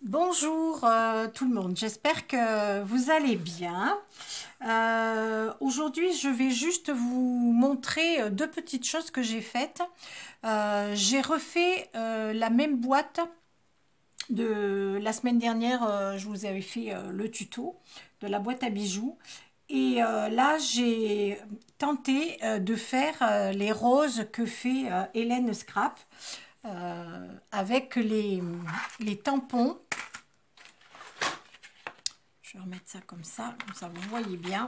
Bonjour tout le monde, j'espère que vous allez bien. Aujourd'hui, je vais juste vous montrer deux petites choses que j'ai faites. J'ai refait la même boîte de la semaine dernière. Je vous avais fait le tuto de la boîte à bijoux. Et là, j'ai tenté de faire les roses que fait Hélène Scrap avec les tampons. Je vais remettre ça comme ça vous voyez bien.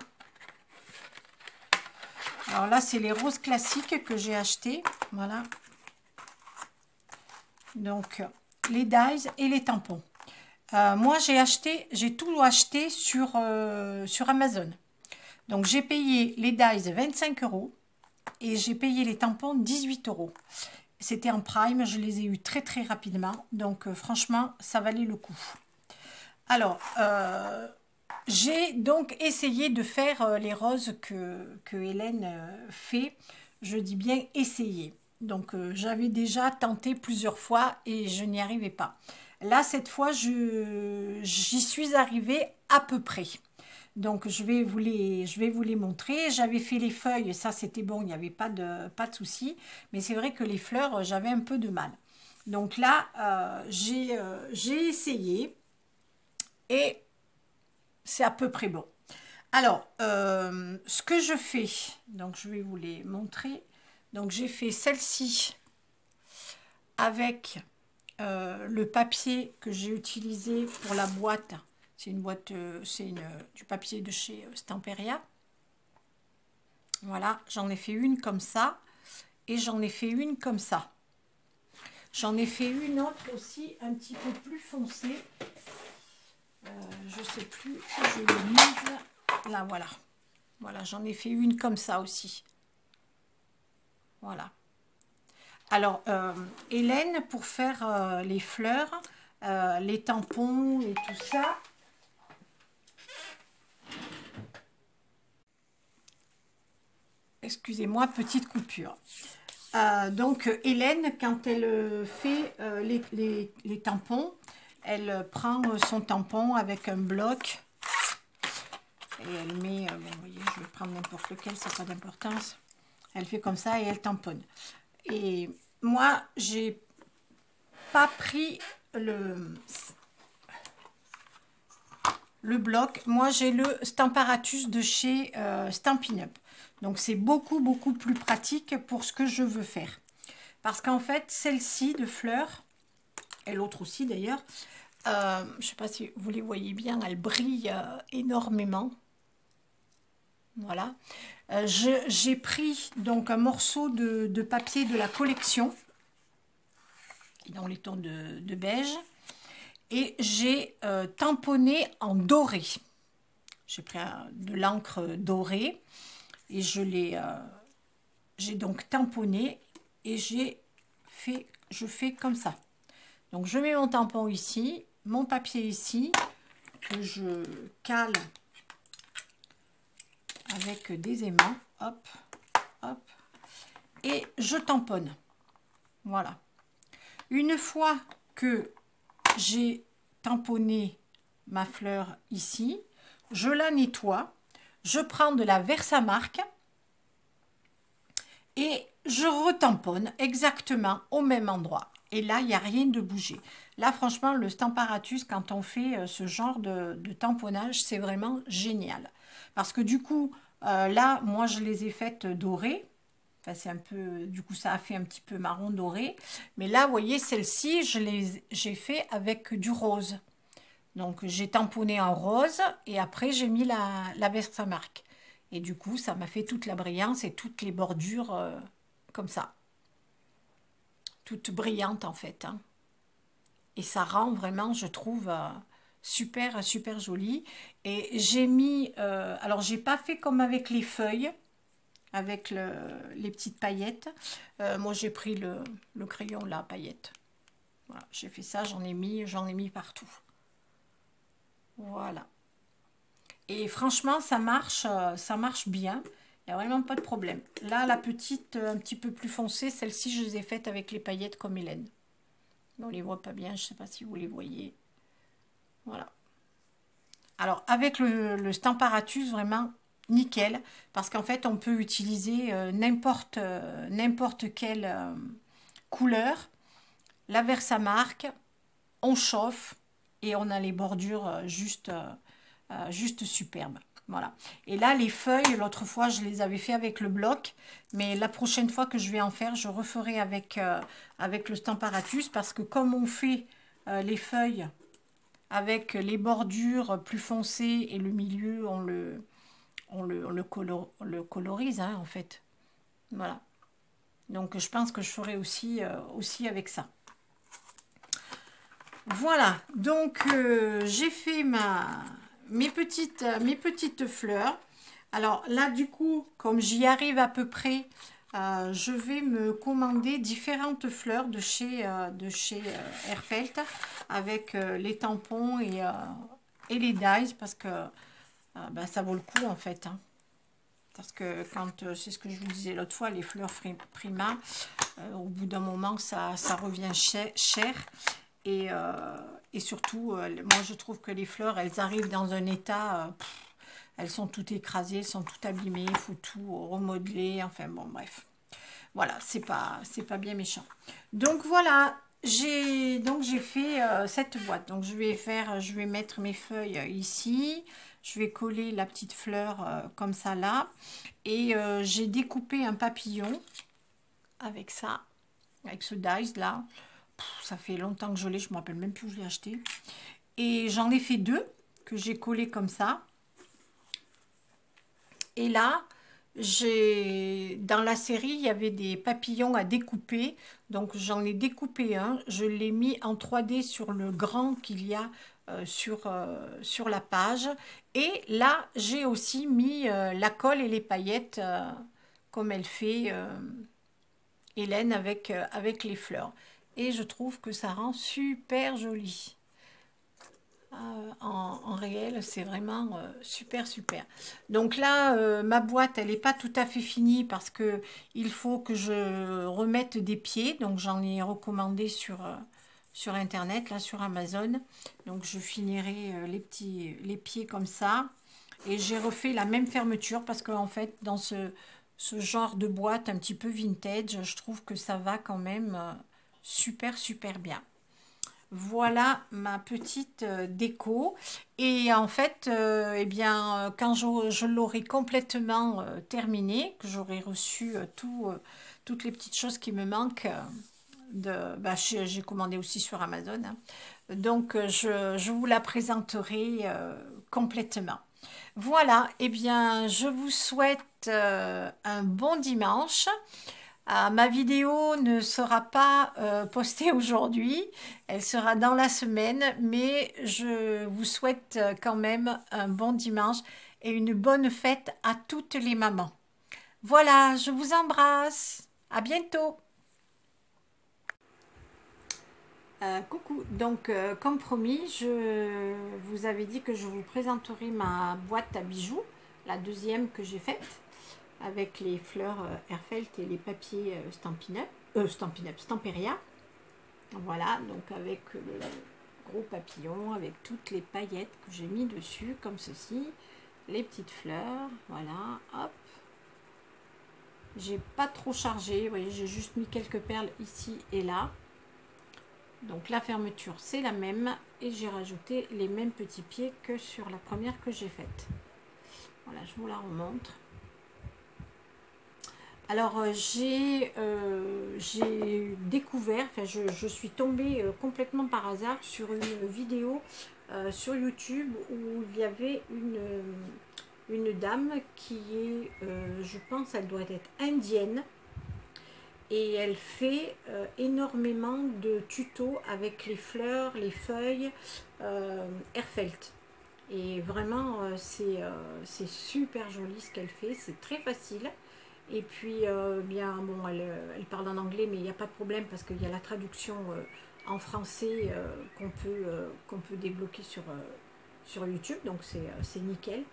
Alors là, c'est les roses classiques que j'ai acheté. Voilà. Donc, les dies et les tampons. Moi, j'ai tout acheté sur Amazon. Donc, j'ai payé les dies 25 € et j'ai payé les tampons 18 €. C'était en prime, je les ai eus très très rapidement. Donc, franchement, ça valait le coup. Alors, j'ai donc essayé de faire les roses que Hélène fait. Je dis bien essayer. Donc, j'avais déjà tenté plusieurs fois et je n'y arrivais pas. Là, cette fois, j'y suis arrivée à peu près. Donc, je vais vous les montrer. J'avais fait les feuilles, ça c'était bon, il n'y avait pas de souci. Mais c'est vrai que les fleurs, j'avais un peu de mal. Donc là, j'ai essayé. Et c'est à peu près bon. Alors, ce que je fais, donc je vais vous les montrer. Donc, j'ai fait celle-ci avec le papier que j'ai utilisé pour la boîte. C'est une boîte, du papier de chez Stamperia. Voilà, j'en ai fait une comme ça et j'en ai fait une comme ça. J'en ai fait une autre aussi un petit peu plus foncée. Je ne sais plus si je l'ai mise. Là, voilà. Voilà, j'en ai fait une comme ça aussi. Voilà. Alors, Hélène, pour faire les fleurs, les tampons et tout ça. Excusez-moi, petite coupure. Donc, Hélène, quand elle fait les tampons, elle prend son tampon avec un bloc. Et elle met, bon, vous voyez, je vais prendre n'importe lequel, ça n'a pas d'importance. Elle fait comme ça et elle tamponne. Et moi, j'ai pas pris le bloc. Moi, j'ai le Stamparatus de chez Stampin' Up. Donc, c'est beaucoup, beaucoup plus pratique pour ce que je veux faire. Parce qu'en fait, celle-ci de fleurs, et l'autre aussi d'ailleurs, je ne sais pas si vous les voyez bien, elle brille énormément. Voilà. J'ai pris donc un morceau de papier de la collection, dans les tons de beige, et j'ai tamponné en doré. J'ai pris de l'encre dorée et j'ai donc tamponné et je fais comme ça. Donc je mets mon tampon ici, mon papier ici, que je cale avec des aimants, hop, hop, et je tamponne. Voilà. Une fois que j'ai tamponné ma fleur ici, je la nettoie, je prends de la Versamark et je retamponne exactement au même endroit. Et là, il n'y a rien de bougé. Là, franchement, le Stamparatus, quand on fait ce genre de tamponnage, c'est vraiment génial. Parce que du coup, là, moi, je les ai faites dorées. Enfin, c'est un peu, du coup, ça a fait un petit peu marron doré. Mais là, vous voyez, celle-ci, j'ai fait avec du rose. Donc, j'ai tamponné en rose et après, j'ai mis la Versamark. Et du coup, ça m'a fait toute la brillance et toutes les bordures comme ça. Toutes brillantes, en fait. Hein. Et ça rend vraiment, je trouve, super, super joli. Et j'ai mis... alors, j'ai pas fait comme avec les feuilles, avec les petites paillettes. Moi, j'ai pris le crayon, là, paillettes. Voilà, j'ai fait ça, j'en ai mis partout. Voilà. Et franchement, ça marche bien. Il n'y a vraiment pas de problème. Là, la petite, un petit peu plus foncée, celle-ci, je les ai faites avec les paillettes comme Hélène. On ne les voit pas bien, je ne sais pas si vous les voyez. Voilà. Alors, avec le Stamparatus, vraiment nickel, parce qu'en fait, on peut utiliser n'importe quelle couleur, la Versamark, on chauffe et on a les bordures juste superbes. Voilà. Et là, les feuilles, l'autre fois, je les avais fait avec le bloc, mais la prochaine fois que je vais en faire, je referai avec le Stamparatus, parce que comme on fait les feuilles avec les bordures plus foncées et le milieu, on le colorise, hein, en fait. Voilà. Donc, je pense que je ferai aussi avec ça. Voilà. Donc, j'ai fait mes petites fleurs. Alors là, du coup, comme j'y arrive à peu près, je vais me commander différentes fleurs de chez Airfelt avec les tampons et les dies, parce que ben, ça vaut le coup en fait. Hein. Parce que quand, c'est ce que je vous disais l'autre fois, les fleurs Prima, au bout d'un moment, ça revient cher. Et surtout, moi je trouve que les fleurs, elles arrivent dans un état, elles sont toutes écrasées, elles sont toutes abîmées, il faut tout remodeler, enfin bon bref. Voilà, c'est pas bien méchant. Donc voilà, j'ai fait cette boîte. Donc je vais mettre mes feuilles ici. Je vais coller la petite fleur comme ça là. Et j'ai découpé un papillon avec ça, avec ce dies là. Ça fait longtemps que je l'ai, je ne me rappelle même plus où je l'ai acheté. Et j'en ai fait deux que j'ai collés comme ça. Et là, dans la série, il y avait des papillons à découper. Donc j'en ai découpé un. Je l'ai mis en 3D sur le grand qu'il y a sur la page. Et là, j'ai aussi mis la colle et les paillettes comme elle fait Hélène avec les fleurs. Et je trouve que ça rend super joli. En réel, c'est vraiment super. Donc là, ma boîte, elle n'est pas tout à fait finie parce que il faut que je remette des pieds. Donc j'en ai recommandé sur Internet, là sur Amazon. Donc je finirai les pieds comme ça. Et j'ai refait la même fermeture parce qu'en fait, dans ce genre de boîte un petit peu vintage, je trouve que ça va quand même super bien. Voilà ma petite déco. Et en fait, eh bien, quand je l'aurai complètement terminé, que j'aurai reçu toutes les petites choses qui me manquent, bah, j'ai commandé aussi sur Amazon. Hein. Donc, je vous la présenterai complètement. Voilà, eh bien, je vous souhaite un bon dimanche. Ma vidéo ne sera pas postée aujourd'hui, elle sera dans la semaine, mais je vous souhaite quand même un bon dimanche et une bonne fête à toutes les mamans. Voilà, je vous embrasse, à bientôt. Coucou, donc comme promis, je vous avais dit que je vous présenterai ma boîte à bijoux, la deuxième que j'ai faite, avec les fleurs Airfelt et les papiers Stamperia. Voilà, donc avec le gros papillon, avec toutes les paillettes que j'ai mis dessus, comme ceci, les petites fleurs, voilà, hop. J'ai pas trop chargé, vous voyez, j'ai juste mis quelques perles ici et là. Donc la fermeture c'est la même et j'ai rajouté les mêmes petits pieds que sur la première que j'ai faite. Voilà, je vous la remontre. Alors j'ai découvert, enfin je suis tombée complètement par hasard sur une vidéo sur YouTube où il y avait une dame qui est, je pense, elle doit être indienne. Et elle fait énormément de tutos avec les fleurs, les feuilles, Airfelt. Et vraiment, c'est super joli ce qu'elle fait, c'est très facile. Et puis, bien, bon, elle parle en anglais, mais il n'y a pas de problème parce qu'il y a la traduction en français qu'on peut débloquer sur YouTube, donc c'est nickel.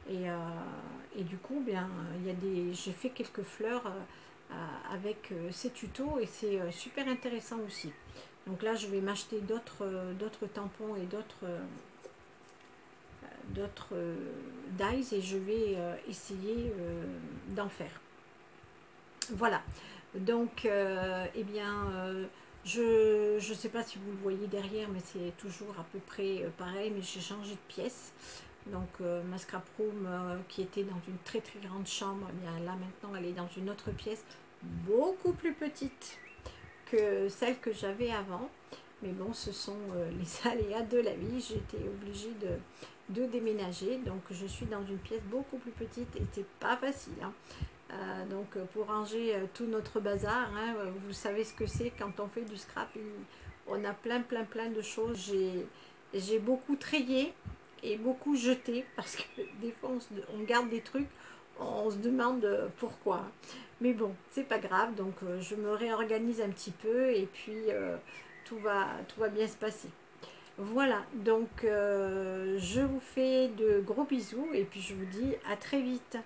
Et du coup, bien, j'ai fait quelques fleurs avec ces tutos et c'est super intéressant aussi. Donc là, je vais m'acheter d'autres tampons et d'autres d'autres dies et je vais essayer d'en faire. Voilà, donc eh bien je ne sais pas si vous le voyez derrière, mais c'est toujours à peu près pareil, mais j'ai changé de pièce. Donc ma scrap room qui était dans une très très grande chambre, eh bien là maintenant elle est dans une autre pièce beaucoup plus petite que celle que j'avais avant. Mais bon, ce sont les aléas de la vie. J'étais obligée de déménager. Donc je suis dans une pièce beaucoup plus petite et c'est pas facile. Hein. Donc pour ranger tout notre bazar, hein, vous savez ce que c'est quand on fait du scrap. On a plein de choses. J'ai beaucoup trié et beaucoup jeté parce que des fois on garde des trucs, on se demande pourquoi. Mais bon, c'est pas grave. Donc je me réorganise un petit peu et puis tout va bien se passer. Voilà, donc je vous fais de gros bisous et puis je vous dis à très vite.